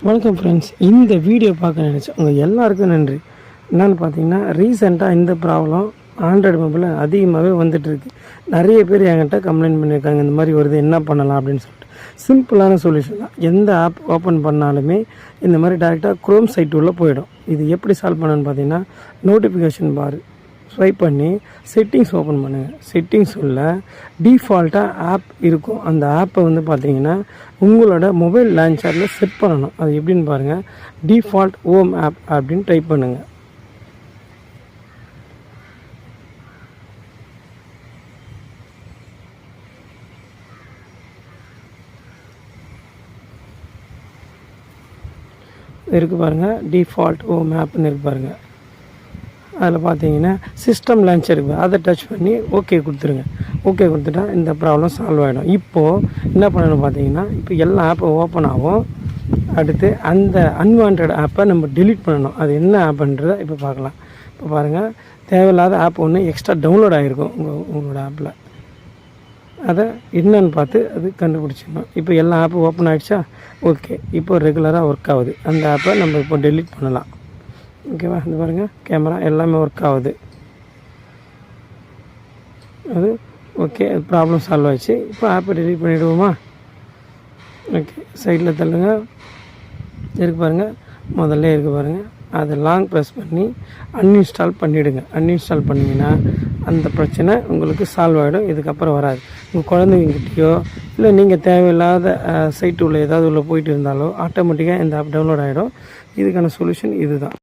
வணக்கம் ஃப்ரெண்ட்ஸ், இந்த வீடியோ பார்க்க நினச்சேன் உங்கள் எல்லாருக்கும் நன்றி. என்னென்னு பார்த்தீங்கன்னா, ரீசெண்டாக இந்த ப்ராப்ளம் ஆண்ட்ராய்டு மொபைலில் அதிகமாகவே வந்துட்டுருக்கு. நிறைய பேர் என்கிட்ட கம்ப்ளைண்ட் பண்ணியிருக்காங்க, இந்த மாதிரி வருது என்ன பண்ணலாம் அப்படின்னு சொல்லிட்டு. சிம்பிளான சொல்யூஷன் தான். எந்த ஆப் ஓப்பன் பண்ணாலுமே இந்த மாதிரி டேரெக்டாக க்ரோம் சைட் உள்ளே போயிடும். இது எப்படி சால்வ் பண்ணணுன்னு பார்த்தீங்கன்னா, நோட்டிஃபிகேஷன் பார் ஸ்வைப் பண்ணி செட்டிங்ஸ் ஓப்பன் பண்ணுங்கள். செட்டிங்ஸ் உள்ள டிஃபால்ட்டாக ஆப் இருக்கும். அந்த ஆப்பை வந்து பார்த்தீங்கன்னா உங்களோட மொபைல் லான்ச்சரில் செட் பண்ணணும். அது எப்படின்னு பாருங்கள். டிஃபால்ட் ஹோம் ஆப் அப்படின்னு டைப் பண்ணுங்கள். இருக்குது பாருங்கள், டிஃபால்ட் ஹோம் ஆப்னு இருக்குது பாருங்கள். அதில் பார்த்தீங்கன்னா சிஸ்டம் லான்ச்சர் இருக்குது, அதை டச் பண்ணி ஓகே கொடுத்துருங்க. ஓகே கொடுத்துட்டா இந்த ப்ராப்ளம் சால்வ் ஆகிடும். இப்போது என்ன பண்ணணும் பார்த்தீங்கன்னா, இப்போ எல்லா ஆப்பும் ஓப்பன் ஆகும். அடுத்து அந்த அன்வான்ட் ஆப்பை நம்ம டெலீட் பண்ணணும். அது என்ன ஆப்புன்றதை இப்போ பார்க்கலாம். இப்போ பாருங்கள், தேவையில்லாத ஆப் ஒன்று எக்ஸ்ட்ரா டவுன்லோட் ஆகிருக்கும் உங்களோட ஆப்பில். அதை என்னன்னு பார்த்து அது கண்டுபிடிச்சிக்கணும். இப்போ எல்லா ஆப்பும் ஓப்பன் ஆகிடுச்சா? ஓகே, இப்போ ரெகுலராக ஒர்க் ஆகுது. அந்த ஆப்பை நம்ம இப்போ டெலீட் பண்ணலாம். ஓகேவா? இது பாருங்கள், கேமரா எல்லாமே ஒர்க் ஆகுது. அது ஓகே, ப்ராப்ளம் சால்வ் ஆகிடுச்சு. இப்போ ஆப்பை டெலீட் பண்ணிவிடுவோமா? ஓகே, சைடில் தள்ளுங்க. இருக்கு பாருங்கள், முதல்ல இருக்குது பாருங்கள். அதை லாங் ப்ரெஸ் பண்ணி அன்இன்ஸ்டால் பண்ணிவிடுங்க. அன்இன்ஸ்டால் பண்ணிங்கன்னா அந்த பிரச்சனை உங்களுக்கு சால்வ் ஆகிடும். இதுக்கப்புறம் வராது. உங்கள் குழந்தைங்கிட்டயோ இல்லை நீங்கள் தேவையில்லாத சைட்டு உள்ள ஏதாவது உள்ள போயிட்டு இருந்தாலோ ஆட்டோமேட்டிக்காக இந்த ஆப் டவுன்லோட் ஆகிடும். இதுக்கான சொல்யூஷன் இது தான்.